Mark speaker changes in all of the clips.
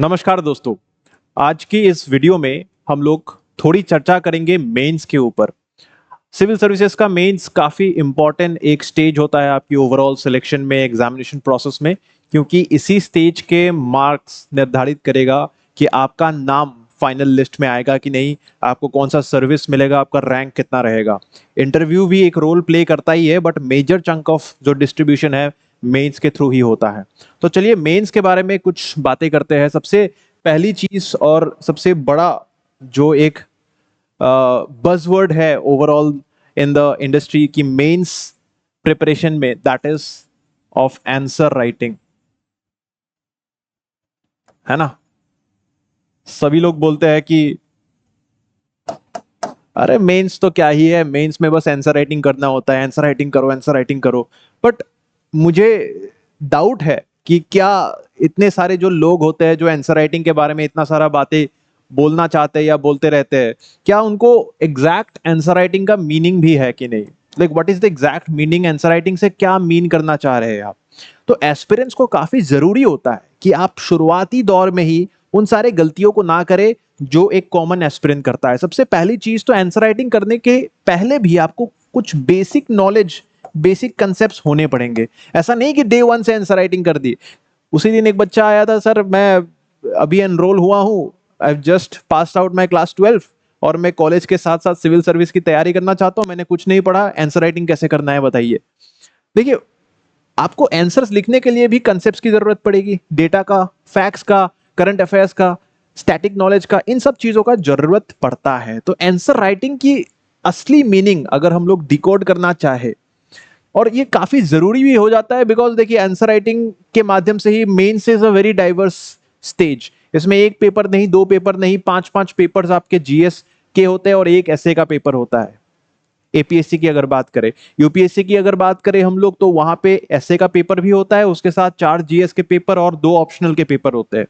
Speaker 1: नमस्कार दोस्तों। आज की इस वीडियो में हम लोग थोड़ी चर्चा करेंगे मेंस के ऊपर। सिविल सर्विसेज का मेंस काफ़ी इम्पॉर्टेंट एक स्टेज होता है आपकी ओवरऑल सिलेक्शन में, एग्जामिनेशन प्रोसेस में, क्योंकि इसी स्टेज के मार्क्स निर्धारित करेगा कि आपका नाम फाइनल लिस्ट में आएगा कि नहीं, आपको कौन सा सर्विस मिलेगा, आपका रैंक कितना रहेगा। इंटरव्यू भी एक रोल प्ले करता ही है, बट मेजर चंक ऑफ जो डिस्ट्रीब्यूशन है मेंस के थ्रू ही होता है। तो चलिए मेंस के बारे में कुछ बातें करते हैं। सबसे पहली चीज और सबसे बड़ा जो एक बज़वर्ड है ओवरऑल इन द इंडस्ट्री की मेंस प्रिपरेशन में, that is of answer writing, है ना। सभी लोग बोलते हैं कि अरे मेंस तो क्या ही है, मेंस में बस आंसर राइटिंग करना होता है, आंसर राइटिंग करो, आंसर राइटिंग करो। बट मुझे डाउट है कि क्या इतने सारे जो लोग होते हैं जो आंसर राइटिंग के बारे में इतना सारा बातें बोलना चाहते हैं या बोलते रहते हैं, क्या उनको एग्जैक्ट आंसर राइटिंग का मीनिंग भी है कि नहीं। Like what is the exact meaning answer writing से, क्या मीन करना चाह रहे हैं आप। तो एस्पिरेंट्स को काफी जरूरी होता है कि आप शुरुआती दौर में ही उन सारे गलतियों को ना करें जो एक कॉमन एस्पिरेंट करता है। सबसे पहली चीज तो आंसर राइटिंग करने के पहले भी आपको कुछ बेसिक नॉलेज, बेसिक कंसेप्ट होने पड़ेंगे। ऐसा नहीं कि डे वन से आंसर राइटिंग कर दी। उसी दिन एक बच्चा आया था, सर मैं अभी एनरोल हुआ हूँ, I just pass out my class 12 और मैं कॉलेज के साथ साथ सिविल सर्विस की तैयारी करना चाहता हूँ, मैंने कुछ नहीं पढ़ा, आंसर राइटिंग कैसे करना है बताइए। देखिए, आपको आंसर्स लिखने के लिए भी कंसेप्ट्स की जरूरत पड़ेगी, डेटा का, फैक्ट्स का, करंट अफेयर्स का, स्टैटिक नॉलेज का, इन सब चीजों का जरूरत पड़ता है। तो आंसर राइटिंग की असली मीनिंग अगर हम लोग डिकोड करना चाहे, और ये काफी जरूरी भी हो जाता है, बिकॉज देखिए आंसर राइटिंग के माध्यम से ही mains is a very diverse stage. इसमें एक पेपर नहीं, दो पेपर नहीं, पांच पांच पेपर्स आपके जीएस के होते हैं और एक एसए का पेपर होता है। एपीएससी की अगर बात करें, यूपीएससी की अगर बात करें हम लोग, तो वहां पे एसए का पेपर भी होता है, उसके साथ 4 जीएस के पेपर और 2 ऑप्शनल के पेपर होते हैं।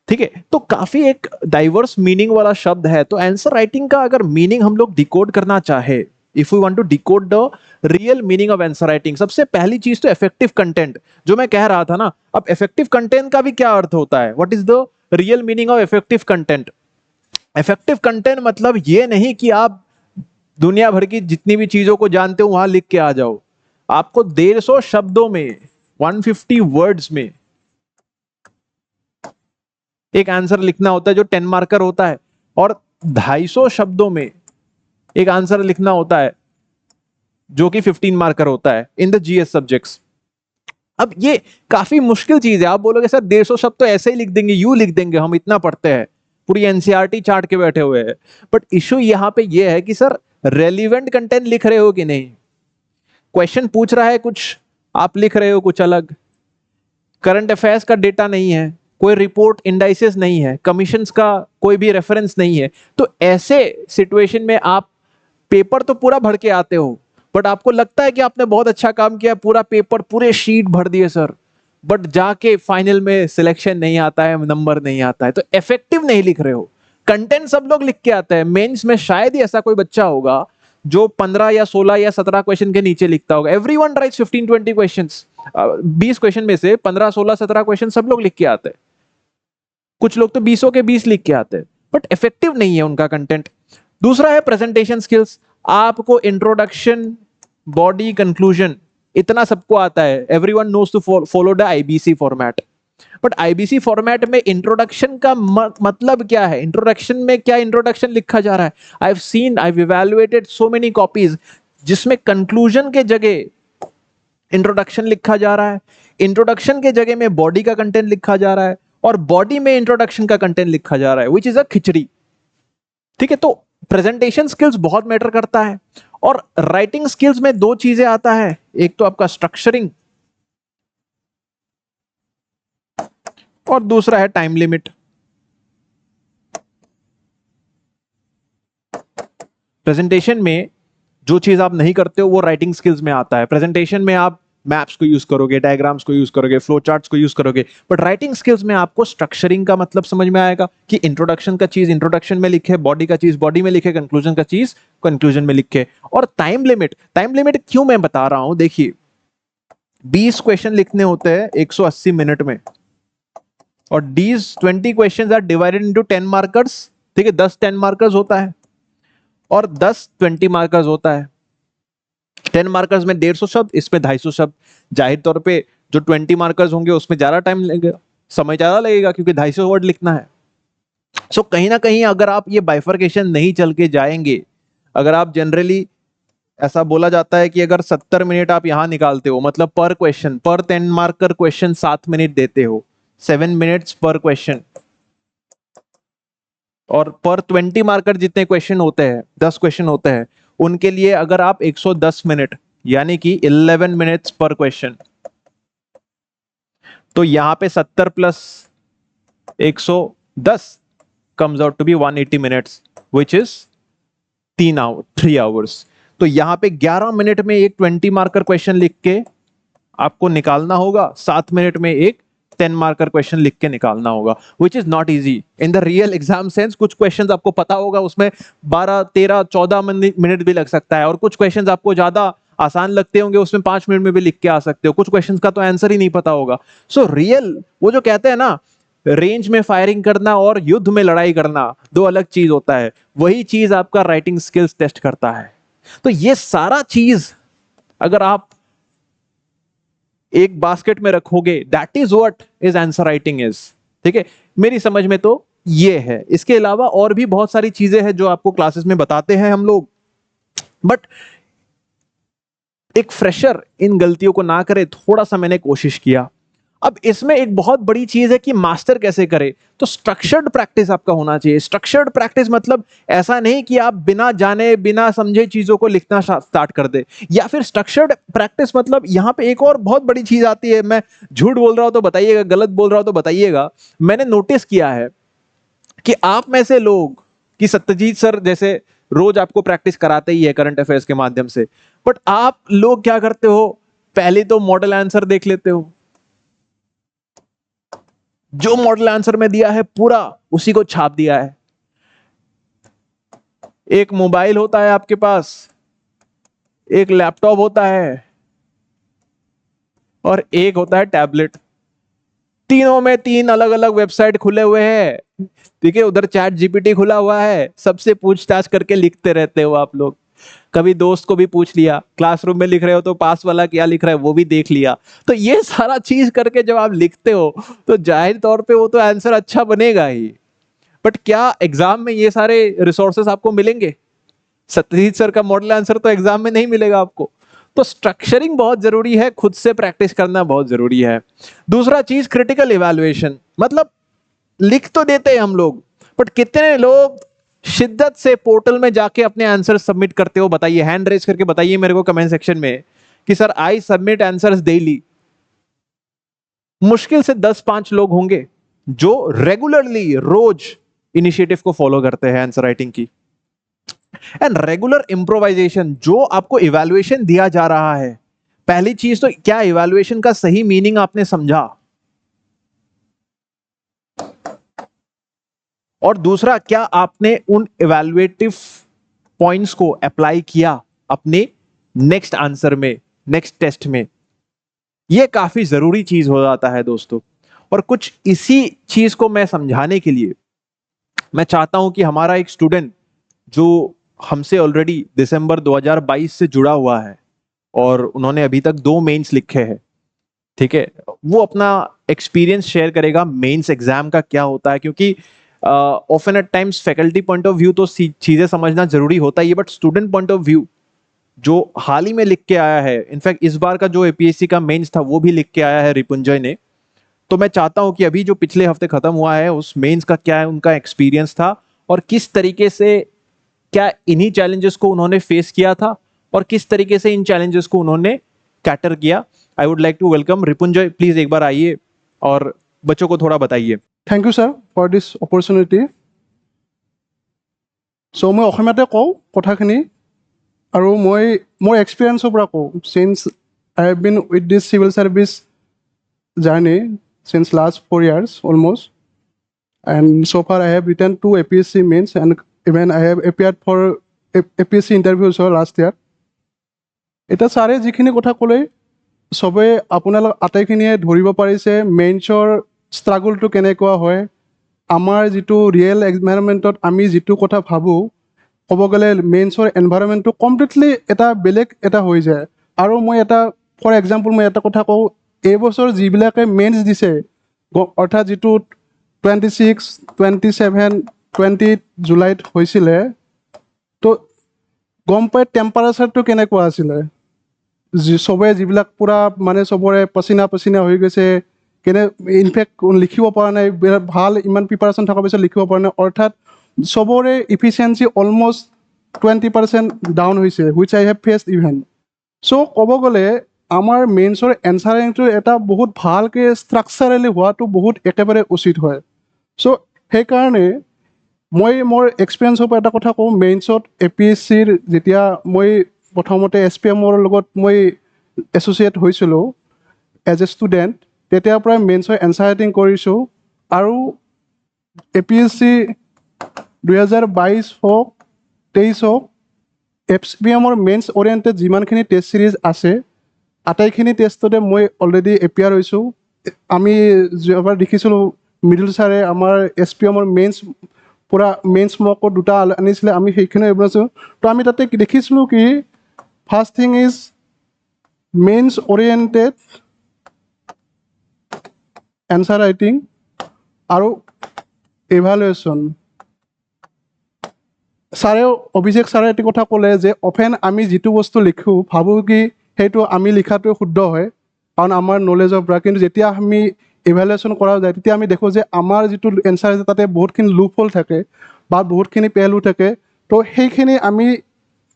Speaker 1: ठीक है, तो काफी एक डाइवर्स मीनिंग वाला शब्द है। तो आंसर राइटिंग का अगर मीनिंग हम लोग डिकोड करना चाहे, if you want to decode the real meaning of answer writing, सबसे पहली चीज तो इफेक्टिव कंटेंट, जो मैं कह रहा था ना। अब इफेक्टिव कंटेंट का भी क्या अर्थ होता है, what is the real meaning of effective content. Effective content मतलब ये नहीं कि आप दुनिया भर की जितनी भी चीजों को जानते हो वहां लिख के आ जाओ। आपको 150 शब्दों में, 150 वर्ड्स में एक आंसर लिखना होता है जो 10 मार्कर होता है, और 250 शब्दों में एक आंसर लिखना होता है जो कि 15 मार्कर होता है इन द जीएस सब्जेक्ट्स। अब ये काफी मुश्किल चीज है। आप बोलोगे सर 150 शब्द तो ऐसे ही लिख देंगे, यू लिख देंगे, हम इतना पढ़ते हैं, पूरी एनसीईआरटी चाट के बैठे हुए हैं। बट इशू यहां पे ये है कि सर रेलिवेंट कंटेंट लिख रहे हो कि नहीं। क्वेश्चन पूछ रहा है कुछ, आप लिख रहे हो कुछ अलग। करंट अफेयर्स का डेटा नहीं है, कोई रिपोर्ट इंडाइसेस नहीं है, कमीशंस का कोई भी रेफरेंस नहीं है। तो ऐसे सिचुएशन में आप पेपर तो पूरा भर के आते हो, बट आपको लगता है कि आपने बहुत अच्छा काम किया, पूरा पेपर, पूरे शीट भर दिए सर, बट जाके फाइनल में सिलेक्शन नहीं आता है, नंबर नहीं आता है, तो इफेक्टिव नहीं लिख रहे हो। कंटेंट सब लोग लिख के आते हैं, मेंस में शायद ही ऐसा कोई बच्चा होगा जो 15 या 16 या 17 क्वेश्चन के नीचे लिखता होगा। Everyone rights 15-20 questions. 20 क्वेश्चन में से 15, 16, 17 क्वेश्चन सब लोग लिख के आते हैं। कुछ लोग तो 20 के 20 लिख के आते हैं, बट इफेक्टिव नहीं है उनका कंटेंट। दूसरा है प्रेजेंटेशन स्किल्स। आपको इंट्रोडक्शन, बॉडी, कंक्लूजन, इतना सबको आता है। Everyone knows to follow the IBC format. But IBC format में इंट्रोडक्शन का मतलब क्या है, इंट्रोडक्शन में क्या इंट्रोडक्शन लिखा जा रहा है। I have evaluated so many copies जिसमें कंक्लूजन के जगह इंट्रोडक्शन लिखा जा रहा है, इंट्रोडक्शन के जगह में बॉडी का कंटेंट लिखा जा रहा है, और बॉडी में इंट्रोडक्शन का कंटेंट लिखा जा रहा है, विच इज अ खिचड़ी। ठीक है, तो प्रेजेंटेशन स्किल्स बहुत मैटर करता है। और राइटिंग स्किल्स में 2 चीजें आता है, एक तो आपका स्ट्रक्चरिंग और दूसरा है टाइम लिमिट। प्रेजेंटेशन में जो चीज आप नहीं करते हो वो राइटिंग स्किल्स में आता है। प्रेजेंटेशन में आप मैप्स को यूज करोगे, डायग्राम्स को यूज करोगे, फ्लो चार्ट्स को यूज करोगे, बट राइटिंग स्किल्स में आपको स्ट्रक्चरिंग का मतलब समझ में आएगा कि इंट्रोडक्शन का चीज इंट्रोडक्शन में लिखे, बॉडी का चीज बॉडी में लिखे, कंक्लूजन का चीज कंक्लूजन में लिखे। और टाइम लिमिट, टाइम लिमिट क्यों मैं बता रहा हूं, देखिए 20 क्वेश्चन लिखने होते हैं 180 मिनट में, और these 20 questions are divided into 10 markers, ठीक है, 10 10 मार्कर्स होता है और 10 20 मार्कर्स होता है। 10 मार्कर्स में 150 शब्द, इसमें 250 शब्द। जाहिर तौर पे जो 20 मार्कर्स होंगे उसमें ज्यादा टाइम लगेगा, समय ज्यादा लगेगा क्योंकि 250 वर्ड लिखना है। सो कहीं ना कहीं अगर आप ये बाइफर्केशन नहीं चल के जाएंगे, अगर आप जनरली, ऐसा बोला जाता है कि अगर 70 मिनट आप यहां निकालते हो, मतलब पर क्वेश्चन, पर 10 मार्कर क्वेश्चन 7 मिनट देते हो, 7 मिनट्स पर क्वेश्चन, और पर 20 मार्कर जितने क्वेश्चन होते हैं, 10 क्वेश्चन होते हैं, उनके लिए अगर आप 110 मिनट यानी कि 11 मिनट्स पर क्वेश्चन, तो यहां पे 70 plus 110 comes out to be 180 minutes which is 3 hours। तो यहां पे 11 मिनट में एक 20 मार्कर क्वेश्चन लिख के आपको निकालना होगा, 7 मिनट में एक 10 मार्कर क्वेश्चन लिख के निकालना होगा, which is not easy in the real exam sense। कुछ क्वेश्चंस आपको पता होगा उसमें 12 13 14 मिनट भी लग सकता है, और कुछ क्वेश्चंस आपको ज्यादा आसान लगते होंगे उसमें 5 मिनट में भी लिख के आ सकते हो, कुछ क्वेश्चंस का तो आंसर ही नहीं पता होगा। सो रियल, वो जो कहते हैं ना, रेंज में फायरिंग करना और युद्ध में लड़ाई करना दो अलग चीज होता है, वही चीज आपका राइटिंग स्किल्स टेस्ट करता है। तो ये सारा चीज अगर आप एक बास्केट में रखोगे, that is what is answer writing is, ठीक है, मेरी समझ में तो ये है। इसके अलावा और भी बहुत सारी चीजें हैं जो आपको क्लासेस में बताते हैं हम लोग, बट एक फ्रेशर इन गलतियों को ना करे, थोड़ा सा मैंने कोशिश किया। अब इसमें एक बहुत बड़ी चीज है कि मास्टर कैसे करे, तो स्ट्रक्चर्ड प्रैक्टिस आपका होना चाहिए। स्ट्रक्चर्ड प्रैक्टिस मतलब ऐसा नहीं कि आप बिना जाने बिना समझे चीजों को लिखना स्टार्ट कर दे, या फिर स्ट्रक्चर्ड प्रैक्टिस मतलब यहां पे एक और बहुत बड़ी चीज आती है, मैं झूठ बोल रहा हूं तो बताइएगा, गलत बोल रहा हूं तो बताइएगा। मैंने नोटिस किया है कि आप में से लोग, कि सत्यजीत सर जैसे रोज आपको प्रैक्टिस कराते ही है करंट अफेयर्स के माध्यम से, बट आप लोग क्या करते हो, पहले तो मॉडल आंसर देख लेते हो, जो मॉडल आंसर में दिया है पूरा उसी को छाप दिया है। एक मोबाइल होता है आपके पास, एक लैपटॉप होता है और एक होता है टैबलेट। तीनों में 3 अलग अलग वेबसाइट खुले हुए हैं, ठीक है, उधर चैट जीपीटी खुला हुआ है, सबसे पूछताछ करके लिखते रहते हो आप लोग। कभी दोस्त को भी पूछ लिया, क्लासरूम में लिख रहे हो तो पास वाला क्या लिख रहा है वो भी देख लिया। तो ये सारा चीज करके जब आप लिखते हो तो जाहिर तौर पे वो तो आंसर अच्छा बनेगा ही, बट क्या एग्जाम में ये सारे रिसोर्सेस आपको मिलेंगे? सत्यजीत सर का मॉडल आंसर तो एग्जाम में नहीं मिलेगा आपको। तो स्ट्रक्चरिंग बहुत जरूरी है, खुद से प्रैक्टिस करना बहुत जरूरी है। दूसरा चीज क्रिटिकल इवैल्यूएशन, मतलब लिख तो देते हैं हम लोग, बट कितने लोग शिद्दत से पोर्टल में जाके अपने आंसर सबमिट करते हो? बताइए, हैंड रेज करके बताइए मेरे को कमेंट सेक्शन में कि sir I submit answers daily. मुश्किल से 10-5 लोग होंगे जो रेगुलरली रोज इनिशिएटिव को फॉलो करते हैं आंसर राइटिंग की। एंड रेगुलर इम्प्रोवाइजेशन, जो आपको इवैल्यूएशन दिया जा रहा है, पहली चीज तो क्या इवैल्यूएशन का सही मीनिंग आपने समझा, और दूसरा क्या आपने उन इवैल्यूएटिव पॉइंट्स को अप्लाई किया अपने नेक्स्ट आंसर में, नेक्स्ट टेस्ट में। यह काफी जरूरी चीज हो जाता है दोस्तों। और कुछ इसी चीज को मैं समझाने के लिए मैं चाहता हूं कि हमारा एक स्टूडेंट जो हमसे ऑलरेडी दिसंबर 2022 से जुड़ा हुआ है और उन्होंने अभी तक 2 मेंस लिखे हैं, ठीक है, वो अपना एक्सपीरियंस शेयर करेगा मेंस एग्जाम का क्या होता है। क्योंकि often at times faculty point of view तो चीजें समझना जरूरी होता ही है, but student point of view जो हाल ही में लिख के आया है, इनफैक्ट इस बार का जो एपीएससी का मेंस था वो भी लिख के आया है रिपुंजय ने, तो मैं चाहता हूं कि अभी जो पिछले हफ्ते खत्म हुआ है उस मेंस का क्या है उनका एक्सपीरियंस था, और किस तरीके से क्या इन्हीं चैलेंजेस को उन्होंने फेस किया था, और किस तरीके से इन चैलेंजेस को उन्होंने कैटर किया। I would like to welcome Ripunjay, please एक बार आइए और बच्चों को थोड़ा बताइए।
Speaker 2: Thank you, sir, for this opportunity. So মই অসমীয়াতে কওঁ কথাখিনি, আৰু মই মোৰ এক্সপিৰিয়েঞ্চৰ পৰা কওঁ। Since I have been with this civil service journey since last 4 years almost, and so far I have written 2 APSC mains, and even I have appeared for APSC interviews last year. এটা ছাৰে যিখিনি কথা ক'লে চবে আপোনালোক আটাইখিনিয়ে ধৰিব পাৰিছে মেইনছৰ ষ্ট্ৰাগলটো কেনেকুৱা হয়, আমাৰ যিটো ৰিয়েল এনভাইৰনমেণ্টত আমি যিটো কথা ভাবোঁ, ক'ব গ'লে মেইনছৰ এনভাইৰনমেণ্টটো কমপ্লিটলি এটা বেলেগ এটা হৈ যায়। আৰু মই এটা ফৰ এক্সাম্পল মই এটা কথা কওঁ, এইবছৰ যিবিলাকে মেইনছ দিছে, অৰ্থাৎ যিটো 26, 27, 20 জুলাইত হৈছিলে, তো গম পাই টেম্পাৰেচাৰটো কেনেকুৱা আছিলে। চবে যিবিলাক পূৰা মানে চবৰে পচিনা পচিনা হৈ গৈছে, ইনফেক্ট লিখিব পৰা নাই, বিৰাট ভাল ইমান প্ৰিপাৰেশ্যন থকাৰ পিছত লিখিব পৰা নাই, অৰ্থাৎ চবৰে ইফিচিয়েঞ্চি অলমষ্ট 20% ডাউন হৈছে, হুইচ আই হেভ ফেচড ইভেন। চ' ক'ব গ'লে আমাৰ মেইনছৰ এনচাৰিংটো এটা বহুত ভালকৈ ষ্ট্ৰাকচাৰেলি হোৱাটো বহুত একেবাৰে উচিত হয়। চ' সেইকাৰণে মই মোৰ এক্সপিৰিয়েঞ্চৰ পৰা এটা কথা কওঁ, মেইনছত APSCৰ যেতিয়া মই প্ৰথমতে SPMৰ লগত মই এছ'চিয়েট হৈছিলোঁ এজ এ ষ্টুডেণ্ট, তেতিয়াৰ পৰাই মেইনছৰ এনচাৰ ৰাইটিং কৰিছোঁ। আৰু APSC 2022 হওক 23 হওক, SPMৰ মেইনছ অৰিয়েণ্টেড যিমানখিনি টেষ্ট ছিৰিজ আছে, আটাইখিনি টেষ্টতে মই অলৰেডি এপিয়াৰ হৈছোঁ। আমি যোৱাবাৰ দেখিছিলোঁ মৃদুল ছাৰে আমাৰ SPMৰ পূৰা মেইনছ মকত 2টা আনিছিলে, আমি সেইখিনি বনাইছোঁ। তো আমি তাতে দেখিছিলোঁ কি, first thing is mains oriented answer writing আৰু ইভালুৱেশ্যন। অভিষেক ছাৰে এটা কথা ক'লে যে অফেন আমি যিটো বস্তু লিখোঁ ভাবোঁ কি সেইটো আমি লিখাটো শুদ্ধ হয়, কাৰণ আমাৰ নলেজৰ পৰা, কিন্তু যেতিয়া আমি ইভালুৱেশ্যন কৰা যায় তেতিয়া আমি দেখোঁ যে আমাৰ যিটো এনচাৰ আছে তাতে বহুতখিনি লুপ হোল থাকে বা বহুতখিনি পেলু থাকে। তো সেইখিনি আমি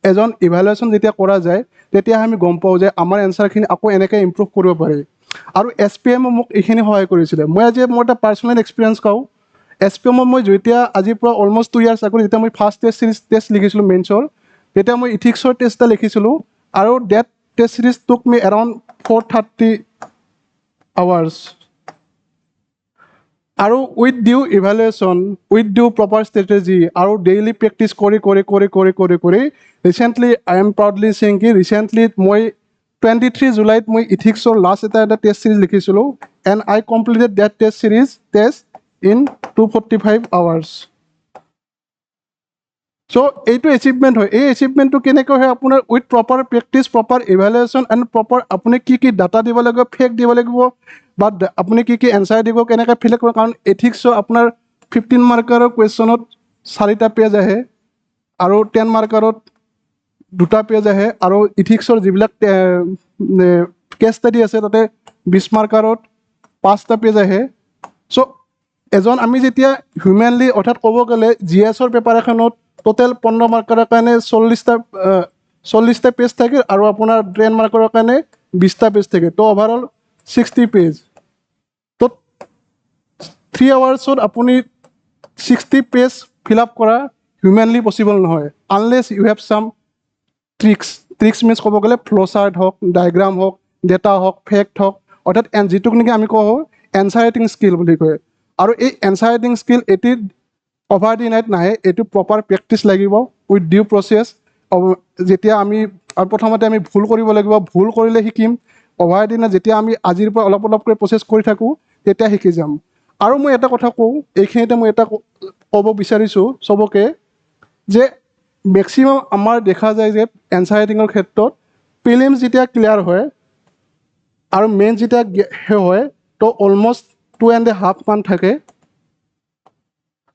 Speaker 2: এজন ইভালুৱেশ্যন যেতিয়া কৰা যায় তেতিয়া আমি গম পাওঁ যে আমাৰ এনচাৰখিনি আকৌ এনেকৈ ইম্প্ৰুভ কৰিব পাৰি। আৰু SPMে মোক এইখিনি সহায় কৰিছিলে। মই আজি মোৰ এটা পাৰ্চনেল এক্সপিৰিয়েঞ্চ কওঁ। SPMত মই যেতিয়া আজিৰ পৰা অলমষ্ট 2 years আগত যেতিয়া মই ফাৰ্ষ্ট টেষ্ট লিখিছিলোঁ মেইনছৰ, তেতিয়া মই ইথিক্সৰ টেষ্ট এটা লিখিছিলোঁ, আৰু that test series took me around 430 hours। আৰু with due evaluation, with due proper strategy আৰু ডেইলি প্ৰেক্টিছ কৰি recently I am proudly saying কি ৰিচেণ্টলি মই 23 জুলাইত মই ইথিক্সৰ লাষ্ট এটা টেষ্ট ছিৰিজ লিখিছিলোঁ, and I completed that test in 245 hours। চ' এইটো এচিভমেণ্ট হয়। এই এচিভমেণ্টটো কেনেকৈ হয়, আপোনাৰ with proper practice, proper evaluation and proper আপুনি কি ডাটা দিব লাগিব, ফেক দিব লাগিব, বা আপুনি কি এনচাৰ দিব, কেনেকৈ ফিল কৰিব। কাৰণ এথিক্সৰ আপোনাৰ 15 মাৰ্কাৰৰ কুৱেশ্যনত 4টা পেজ আহে, আৰু 10 মাৰ্কাৰত 2টা পেজ আহে, আৰু ইথিক্সৰ যিবিলাক কেছ ষ্টাডি আছে তাতে 20 মাৰ্কাৰত 5টা পেজ আহে। চ' আমি যেতিয়া হিউমেনলি অৰ্থাৎ ক'ব গ'লে GSৰ পেপাৰ এখনত টোটেল 15 মাৰ্কাৰৰ কাৰণে 40টা পেজ থাকে, আৰু আপোনাৰ 10 মাৰ্কাৰৰ কাৰণে 20টা পেজ থাকে, তো অভাৰঅল 60 পেজ। তো 3 hours আপুনি 60 পেজ ফিল আপ কৰা হিউমেনলি পচিবল নহয়, unless you have some tricks means ক'ব গ'লে ফ্ল'চাৰ্ট হওক, ডায়েগ্ৰাম হওক, ডেটা হওক, ফেক্ট হওক, অৰ্থাৎ যিটোক নেকি আমি কওঁ এনচাৰ ৰাইটিং স্কিল বুলি কয়। আৰু এই এনচাৰ ৰাইটিং স্কিল এটি অভাৰ দি নাইট নাহে, এইটো প্ৰপাৰ প্ৰেক্টিছ লাগিব উইথ ডিউ প্ৰচেছ। যেতিয়া আমি প্ৰথমতে আমি ভুল কৰিব লাগিব, ভুল কৰিলে শিকিম। অভাৰ দি নাইট যেতিয়া আমি আজিৰ পৰা অলপ অলপকৈ প্ৰচেছ কৰি থাকোঁ তেতিয়া শিকি যাম। আৰু মই এটা কথা কওঁ, এইখিনিতে মই এটা ক'ব বিচাৰিছোঁ চবকে, যে মেক্সিমাম আমাৰ দেখা যায় যে এনচাৰ ৰাইটিঙৰ ক্ষেত্ৰত প্ৰিলিমছ যেতিয়া ক্লিয়াৰ হয় আৰু মেইনছ যেতিয়া হয়, তো অলমষ্ট 2.5 month থাকে,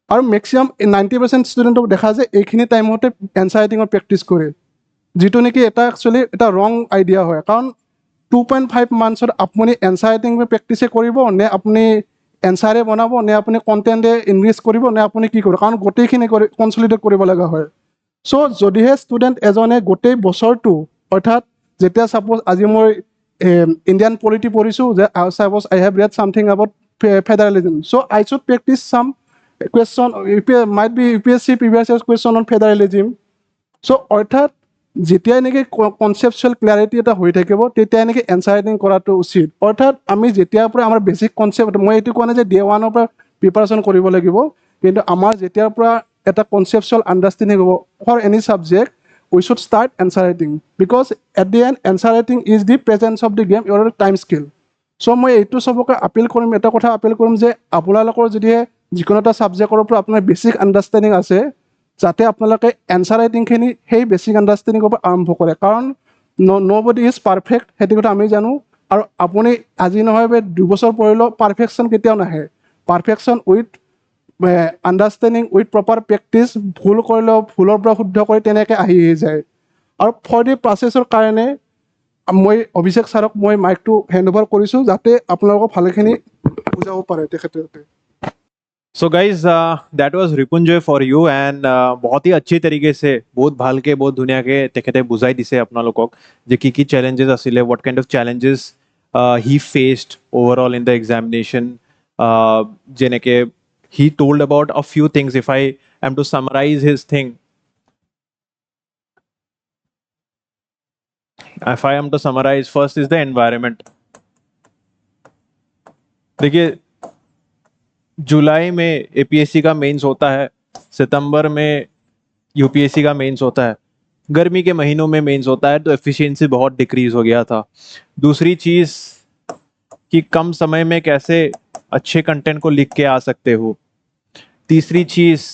Speaker 2: আৰু মেক্সিমাম 90% ষ্টুডেণ্টক দেখা যায় এইখিনি টাইমতে এনচাৰ ৰাইটিঙৰ প্ৰেক্টিছ কৰে, যিটো নেকি এটা একচুৱেলি এটা ৰং আইডিয়া হয়। কাৰণ 2.5 monthsত আপুনি এনচাৰ ৰাইটিং প্ৰেক্টিছে কৰিব, নে আপুনি এনচাৰে বনাব, নে আপুনি কণ্টেণ্টে ইনভেষ্ট কৰিব, নে আপুনি কি কৰিব, কাৰণ গোটেইখিনি কনচলিডেট কৰিব লগা হয়। চ' যদিহে ষ্টুডেণ্ট এজনে গোটেই বছৰটো, অৰ্থাৎ যেতিয়া ছাপ'জ আজি মই ইণ্ডিয়ান পলিটি পঢ়িছোঁ, যে suppose I have read something about federalism, so' I should practice some question, might be UPSC previous year's question on federalism. চ' অৰ্থাৎ যেতিয়াই নেকি কনচেপচুৱেল ক্লিয়াৰিটি এটা হৈ থাকিব তেতিয়াই নেকি এনচাৰ ৰাইটিং কৰাটো উচিত। অৰ্থাৎ আমি যেতিয়াৰ পৰা আমাৰ বেছিক কনচেপ্ট, মই এইটো কোৱা নাই যে day 1ৰ পৰা প্ৰিপাৰেশ্যন কৰিব লাগিব, কিন্তু আমাৰ যেতিয়াৰ পৰা এটা কনচেপচুৱেল আণ্ডাৰষ্টেণ্ডিং হ'ব for any subject, we should start answer writing, because at the end answer writing is the presence of the game, your time skill. So' মই এইটো চবকে আপিল কৰিম, এটা কথা আপিল কৰিম যে আপোনালোকৰ যদিহে যিকোনো এটা ছাবজেক্টৰ পৰা আপোনাৰ বেছিক আণ্ডাৰষ্টেণ্ডিং আছে, যাতে আপোনালোকে এনচাৰ ৰাইটিংখিনি সেই বেছিক আণ্ডাৰষ্টেণ্ডিঙৰ পৰা আৰম্ভ কৰে। কাৰণ ন'বডি ইজ পাৰফেক্ট, সেইটো কথা আমি জানো। আৰু আপুনি আজি নহয় বা 2 বছৰ পঢ়িলেও পাৰফেকশ্যন কেতিয়াও নাহে। Perfection with understanding, with proper practice, ভুল কৰিলেও ভুলৰ পৰা শুদ্ধ কৰি তেনেকৈ আহি যায়। আৰু ফৰ দি প্ৰচেছৰ কাৰণে মই অভিষেক ছাৰক মই মাইকটো হেণ্ড অভাৰ কৰিছোঁ, যাতে আপোনালোকক ভালেখিনি বুজাব পাৰে তেখেতে।
Speaker 1: So guys that was Ripunjay for you and बहुत ही अच्छी तरीके से बहुत ভালকে বহুত ধুনীয়াকে তেখেতে বুজাই দিছে আপোনালোকক যে কি কি চ্যালেঞ্জেস আছিলে, what kind of challenges he faced overall in the examination, যেনেকে he told about a few things. If I am to summarize his thing, if I am to summarize, first is the environment. देखिए जुलाई में APSC का mains होता है, सितंबर में UPSC का mains होता है, गर्मी के महीनों में मेंस होता है, तो एफिशिएंसी बहुत डिक्रीज हो गया था। दूसरी चीज कि कम समय में कैसे अच्छे कंटेंट को लिख के आ सकते हो। तीसरी चीज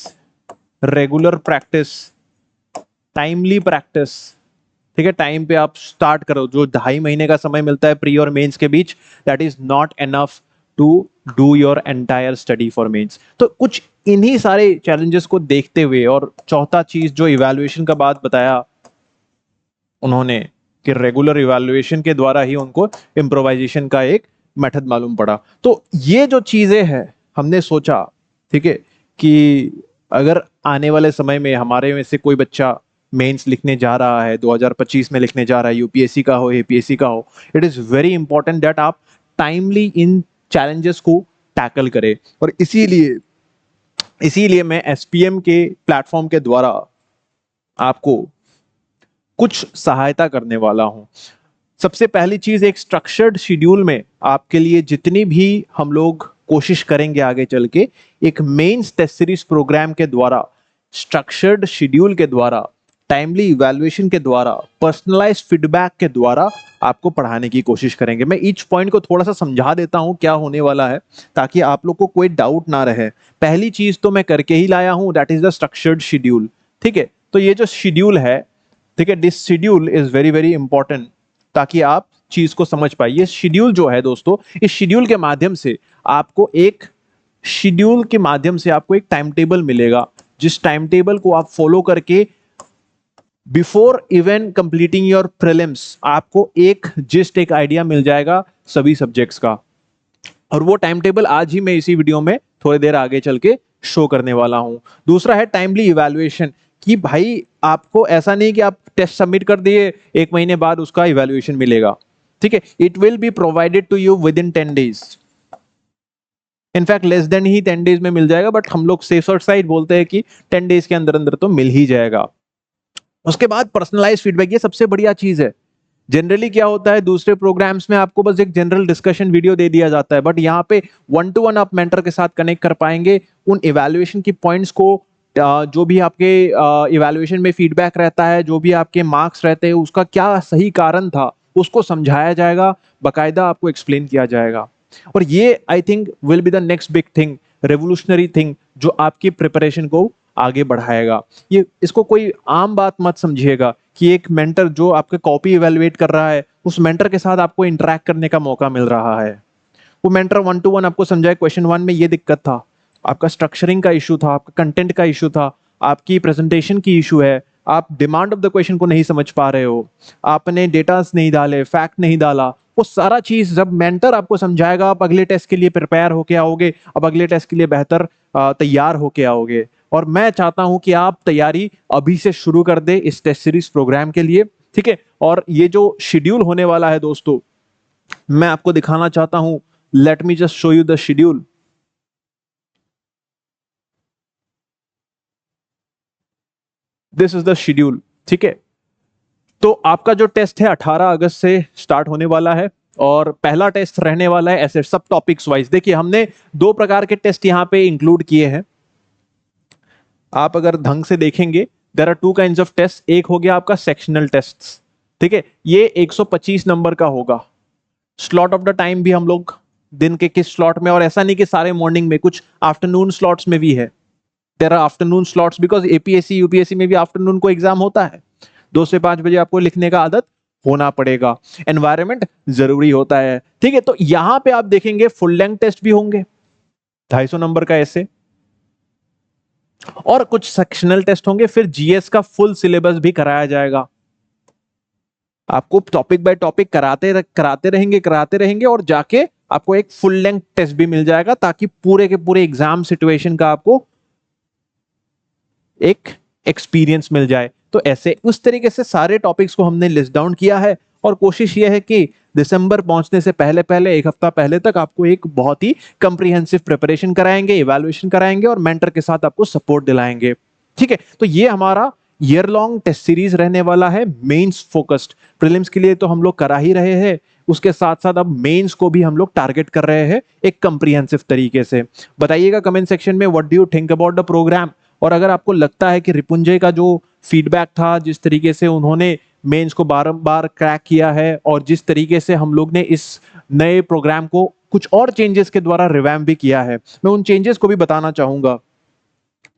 Speaker 1: रेगुलर प्रैक्टिस, टाइमली प्रैक्टिस, ठीक है, टाइम पे आप स्टार्ट करो। जो 2.5 महीने का समय मिलता है प्री और मेंस के बीच, that is not enough to do your entire study for mains. तो कुछ इन्हीं सारे चैलेंजेस को देखते हुए, और चौथा चीज जो इवैल्यूएशन का बात बताया उन्होंने कि रेगुलर इवैल्यूएशन के द्वारा ही उनको इम्प्रोवाइजेशन का एक मेथड मालूम पड़ा। तो ये जो चीजें हैं हमने सोचा, ठीक है, कि अगर आने वाले समय में हमारे में से कोई बच्चा मेंस लिखने जा रहा है, 2025 में लिखने जा रहा है, यूपीएससी का हो, एपीएससी का हो, it is very important that आप टाइमली इन चैलेंजेस को टैकल करें। और इसीलिए मैं एसपीएम के प्लेटफॉर्म के द्वारा आपको कुछ सहायता करने वाला हूं। सबसे पहली चीज, एक स्ट्रक्चर्ड शेड्यूल में आपके लिए जितनी भी हम लोग कोशिश करेंगे आगे चल के, एक मेंस टेस्ट सीरीज प्रोग्राम के द्वारा, स्ट्रक्चर्ड शेड्यूल के द्वारा, टाइमली इवैल्यूएशन के द्वारा, पर्सनलाइज्ड फीडबैक के द्वारा आपको पढ़ाने की कोशिश करेंगे। मैं ईच पॉइंट को थोड़ा सा समझा देता हूं क्या होने वाला है, ताकि आप लोग को कोई डाउट ना रहे। पहली चीज तो मैं करके ही लाया हूं, that is the structured schedule. ठीक है, तो ये जो शेड्यूल है, ठीक है, this schedule is very very important, ताकि आप चीज को समझ पाइए। ये शेड्यूल जो है दोस्तों, इस शेड्यूल के माध्यम से आपको एक टाइम टेबल मिलेगा, जिस टाइम टेबल को आप फॉलो करके before even completing your prelims आपको एक आइडिया मिल जाएगा सभी सब्जेक्ट्स का। और वो टाइम टेबल आज ही मैं इसी वीडियो में थोड़ी देर आगे चल के शो करने वाला हूं। दूसरा है टाइमली इवैल्यूएशन, कि भाई आपको ऐसा नहीं कि आप टेस्ट सबमिट कर दिए 1 महीने बाद उसका इवैल्यूएशन मिलेगा, ठीक है, it will be provided to you within 10 days. In fact less than ही 10 डेज में मिल जाएगा, बट हम लोग सेफर साइड बोलते हैं कि 10 डेज के अंदर अंदर तो मिल ही जाएगा। उसके बाद पर्सनलाइज फीडबैक, ये सबसे बढ़िया चीज है। जनरली क्या होता है, दूसरे प्रोग्राम्स में आपको बस एक जनरल डिस्कशन वीडियो दे दिया जाता है, बट यहाँ पे 1-to-1 आप मेंटर के साथ कनेक्ट कर पाएंगे। उन इवैल्यूएशन की पॉइंट्स को, जो भी आपके इवैल्यूएशन में फीडबैक रहता है, जो भी आपके मार्क्स रहते हैं, उसका क्या सही कारण था, उसको समझाया जाएगा, बाकायदा आपको एक्सप्लेन किया जाएगा। और ये I think will be the next big thing, revolutionary thing, जो आपकी प्रिपरेशन को आगे बढ़ाएगा। ये इसको कोई आम बात मत समझिएगा कि एक मेंटर जो आपके कॉपी इवैल्यूएट कर रहा है, उस मेंटर के साथ आपको इंटरेक्ट करने का मौका मिल रहा है। वो मेंटर 1-to-1 आपको समझाए, क्वेश्चन 1 में ये दिक्कत था, आपका स्ट्रक्चरिंग का इशू था, आपका कंटेंट का इशू था, आपकी प्रेजेंटेशन की इशू है, आप डिमांड ऑफ द क्वेश्चन को नहीं समझ पा रहे हो, आपने डेटास नहीं डाले, फैक्ट नहीं डाला, वो सारा चीज जब मेंटर आपको समझाएगा, आप अगले टेस्ट के लिए प्रिपेयर होके आओगे, अब अगले टेस्ट के लिए बेहतर तैयार होके आओगे। और मैं चाहता हूं कि आप तैयारी अभी से शुरू कर दे इस टेस्ट सीरीज प्रोग्राम के लिए, ठीक है। और ये जो शेड्यूल होने वाला है दोस्तों, मैं आपको दिखाना चाहता हूं, let me just show you the schedule. This is the schedule, ठीक है। तो आपका जो टेस्ट है 18 अगस्त से स्टार्ट होने वाला है, और पहला टेस्ट रहने वाला है ऐसे सब टॉपिक्स वाइज। देखिए हमने 2 प्रकार के टेस्ट यहां पे इंक्लूड किए हैं। आप अगर ढंग से देखेंगे, there are 2 kinds of test. एक हो गया आपका सेक्शनल टेस्ट, ठीक है, ये 125 नंबर का होगा, स्लॉट ऑफ द टाइम भी हम लोग दिन के किस स्लॉट में, और ऐसा नहीं कि सारे मॉर्निंग में, कुछ आफ्टरनून स्लॉट्स में भी है। There are afternoon slots because APSC UPSC में भी आफ्टरनून को एग्जाम होता है। 2 से 5 बजे आपको लिखने का आदत होना पड़ेगा। एनवायरनमेंट जरूरी होता है, ठीक है। तो यहां पे आप देखेंगे फुल लेंथ टेस्ट भी होंगे, 250 नंबर का ऐसे, और कुछ सेक्शनल टेस्ट होंगे। फिर जीएस का फुल सिलेबस भी कराया जाएगा। आपको टॉपिक बाय टॉपिक कराते रहेंगे और जाके आपको एक फुल लेंथ टेस्ट भी मिल जाएगा, ताकि पूरे के पूरे एग्जाम सिचुएशन का आपको एक एक्सपीरियंस मिल जाए। तो ऐसे उस तरीके से सारे टॉपिक्स को हमने लिस्ट डाउन किया है, और कोशिश यह है कि दिसंबर पहुंचने से पहले पहले 1 हफ्ता पहले तक आपको एक बहुत ही कंप्रीहेंसिव प्रिपरेशन कराएंगे, इवैल्यूएशन कराएंगे, और मेंटर के साथ आपको सपोर्ट दिलाएंगे, ठीक है। तो ये हमारा ईयर लॉन्ग टेस्ट सीरीज रहने वाला है, मेंस फोकस्ड। प्रीलिम्स के लिए तो हम लोग करा ही रहे हैं, उसके साथ साथ अब मेंस को भी हम लोग टारगेट कर रहे हैं एक कंप्रीहेंसिव तरीके से। बताइएगा कमेंट सेक्शन में what do you think about the programme, और अगर आपको लगता है कि रिपुंजय का जो फीडबैक था, जिस तरीके से उन्होंने मेंस को बारंबार क्रैक किया है, और जिस तरीके से हम लोग ने इस नए प्रोग्राम को कुछ और चेंजेस के द्वारा रिवैम्प भी किया है, मैं उन चेंजेस को भी बताना चाहूंगा।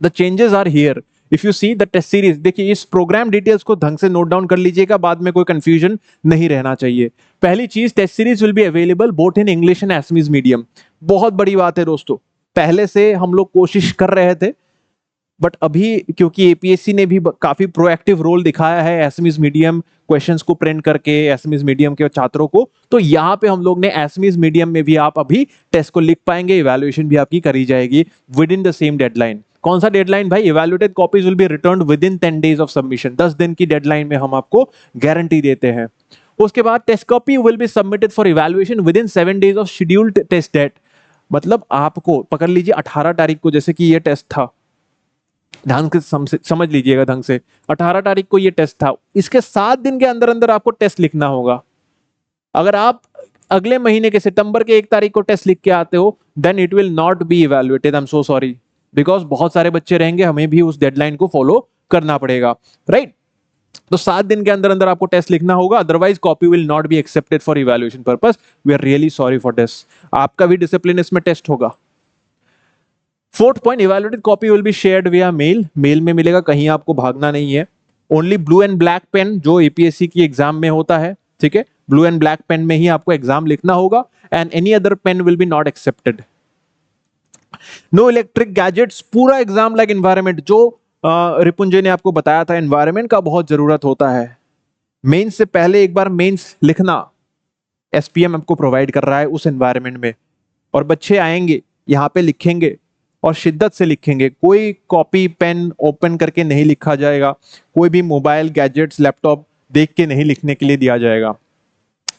Speaker 1: The changes are here. If you see the test series, देखिए इस प्रोग्राम डिटेल्स को ढंग से नोट डाउन कर लीजिएगा, बाद में कोई कंफ्यूजन नहीं रहना चाहिए। पहली चीज, test series will be available both in English and SMS medium. बहुत बड़ी बात है दोस्तों, पहले से हम लोग कोशिश कर रहे थे, बट अभी क्योंकि एपीएससी ने भी काफी प्रोएक्टिव रोल दिखाया है एसएमएस मीडियम क्वेश्चंस को प्रिंट करके एसएमएस मीडियम के छात्रों को, तो यहाँ पे हम लोग ने एसएमएस मीडियम में भी आप अभी टेस्ट को लिख पाएंगे, इवैल्यूएशन भी आपकी करी जाएगी with in the same deadline. कौन सा डेडलाइन भाई? Evaluated copies will be returned with in 10 days of submission. 10 दिन की डेडलाइन में हम आपको गारंटी देते हैं। उसके बाद test copy will be submitted for evaluation within 7 days of scheduled test date. मतलब आपको पकड़ लीजिए 18 तारीख को, जैसे कि ये टेस्ट था, ढंग से समझ लीजिएगा ढंग से, 18 तारीख को ये टेस्ट था, इसके 7 दिन के अंदर अंदर आपको टेस्ट लिखना होगा। अगर आप अगले महीने के सितंबर के 1 तारीख को टेस्ट लिख के आते हो, then it will not be evaluated. I am so sorry, because बहुत सारे बच्चे रहेंगे, हमें भी उस डेडलाइन को फॉलो करना पड़ेगा, राइट। तो 7 दिन के अंदर अंदर आपको टेस्ट लिखना होगा, otherwise copy will not be accepted for evaluation purpose. We are really sorry for this. आपका भी डिसिप्लिन इसमें टेस्ट होगा। 4th point, evaluated copy will be shared via mail. Mail में मिलेगा, कहीं आपको भागना नहीं है। Only blue and black pen जो एपीएससी की एग्जाम में होता है, ठीक है, ब्लू एंड ब्लैक पेन में ही आपको एग्जाम लिखना होगा, and any other pen will be not accepted. No electric gadgets. पूरा एग्जाम लाइक एनवायरनमेंट, जो रिपुंजय ने आपको बताया था, एनवायरनमेंट का बहुत जरूरत होता है। मेंस से पहले एक बार मेंस लिखना एसपीएम आपको प्रोवाइड कर रहा है उस एनवायरनमेंट में, और बच्चे आएंगे यहाँ पे लिखेंगे और शिद्दत से लिखेंगे। कोई कॉपी पेन ओपन करके नहीं लिखा जाएगा, कोई भी मोबाइल गैजेट्स लैपटॉप देख के नहीं लिखने के लिए दिया जाएगा।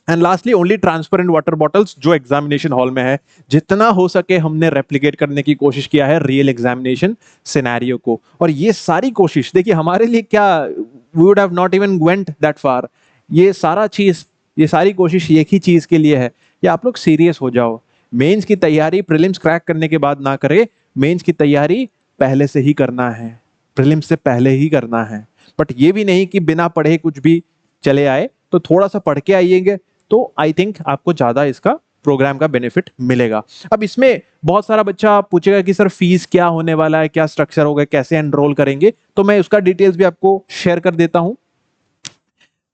Speaker 1: And lastly, only transparent water bottles जो एग्जामिनेशन हॉल में है। जितना हो सके हमने रेप्लिकेट करने की कोशिश किया है रियल एग्जामिनेशन सिनेरियो को, और ये सारी कोशिश देखिए हमारे लिए क्या, we would have not even went that far. ये सारी कोशिश एक ही चीज के लिए है, कि आप लोग सीरियस हो जाओ। मेंस की तैयारी प्रीलिम्स क्रैक करने के बाद ना करे, मेंस की तैयारी पहले से ही करना है, प्रीलिम्स से पहले ही करना है। बट ये भी नहीं कि बिना पढ़े कुछ भी चले आए, तो थोड़ा सा पढ़ के आइएगा, तो आई थिंक आपको ज्यादा इसका प्रोग्राम का बेनिफिट मिलेगा। अब इसमें बहुत सारा बच्चा पूछेगा कि सर फीस क्या होने वाला है, क्या स्ट्रक्चर होगा, कैसे एनरोल करेंगे, तो मैं उसका डिटेल्स भी आपको शेयर कर देता हूं।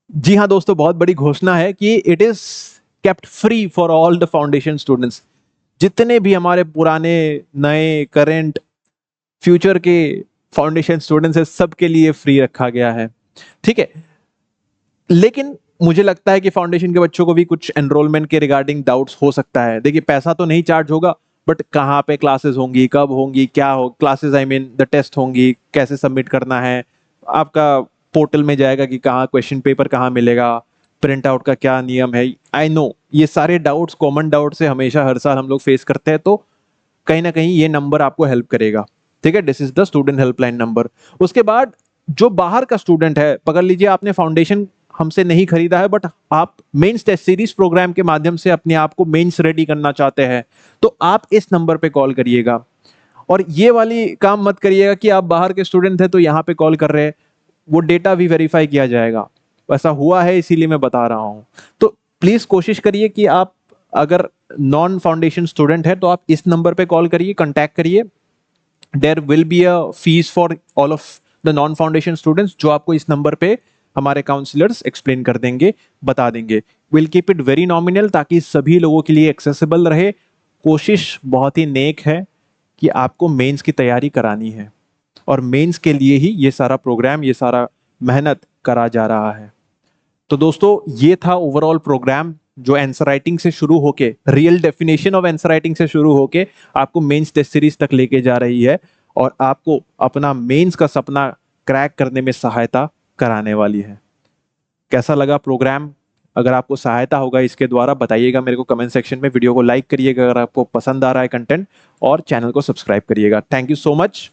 Speaker 1: जी हाँ दोस्तों, बहुत बड़ी घोषणा है कि it is kept free for all the foundation students. जितने भी हमारे पुराने, नए, करंट, फ्यूचर के फाउंडेशन स्टूडेंट्स है, सबके लिए फ्री रखा गया है, ठीक है। लेकिन मुझे लगता है कि फाउंडेशन के बच्चों को भी कुछ एनरोलमेंट के रिगार्डिंग डाउट्स हो सकता है। देखिए पैसा तो नहीं चार्ज होगा, बट कहाँ पे क्लासेस होंगी, कब होंगी, क्या हो classes, I mean the test होंगी, कैसे सबमिट करना है, आपका पोर्टल में जाएगा कि कहाँ क्वेश्चन पेपर कहाँ मिलेगा, प्रिंट आउट का क्या नियम है। आई नो ये सारे डाउट्स कॉमन डाउट्स है, हमेशा हर साल हम लोग फेस करते हैं, तो कहीं ना कहीं ये नंबर आपको हेल्प करेगा, ठीक है। This is the student helpline number. उसके बाद जो बाहर का स्टूडेंट है, पकड़ लीजिए आपने फाउंडेशन हमसे नहीं खरीदा है, बट आप मेंस टेस्ट सीरीज प्रोग्राम के माध्यम से अपने आप को मेंस रेडी करना चाहते हैं, तो आप इस नंबर पे कॉल करिएगा। और ये वाली काम मत करिएगा कि आप बाहर के स्टूडेंट हैं तो यहाँ पे कॉल कर रहे हैं, वो डेटा भी वेरीफाई किया जाएगा। ऐसा हुआ है, इसीलिए मैं बता रहा हूं। तो प्लीज कोशिश करिए कि आप अगर नॉन फाउंडेशन स्टूडेंट है तो आप इस नंबर पे कॉल करिए, कांटेक्ट करिए। There will be a fees for all of the non foundation students, जो आपको इस नंबर पे हमारे काउंसलर्स एक्सप्लेन कर देंगे, बता देंगे। Will keep it very nominal ताकि सभी लोगों के लिए एक्सेसिबल रहे। कोशिश बहुत ही नेक है कि आपको मेंस की तैयारी करानी है और मेंस के लिए ही ये सारा प्रोग्राम, ये सारा मेहनत करा जा रहा है। तो दोस्तों ये था ओवरऑल प्रोग्राम जो आंसर राइटिंग से शुरू होके, real definition of answer writing से शुरू होके आपको मेंस टेस्ट सीरीज तक लेके जा रही है और आपको अपना मेंस का सपना क्रैक करने में सहायता कराने वाली है। कैसा लगा प्रोग्राम? अगर आपको सहायता होगा इसके द्वारा बताइएगा मेरे को कमेंट सेक्शन में। वीडियो को लाइक करिएगा अगर आपको पसंद आ रहा है कंटेंट, और चैनल को सब्सक्राइब करिएगा। Thank you so much.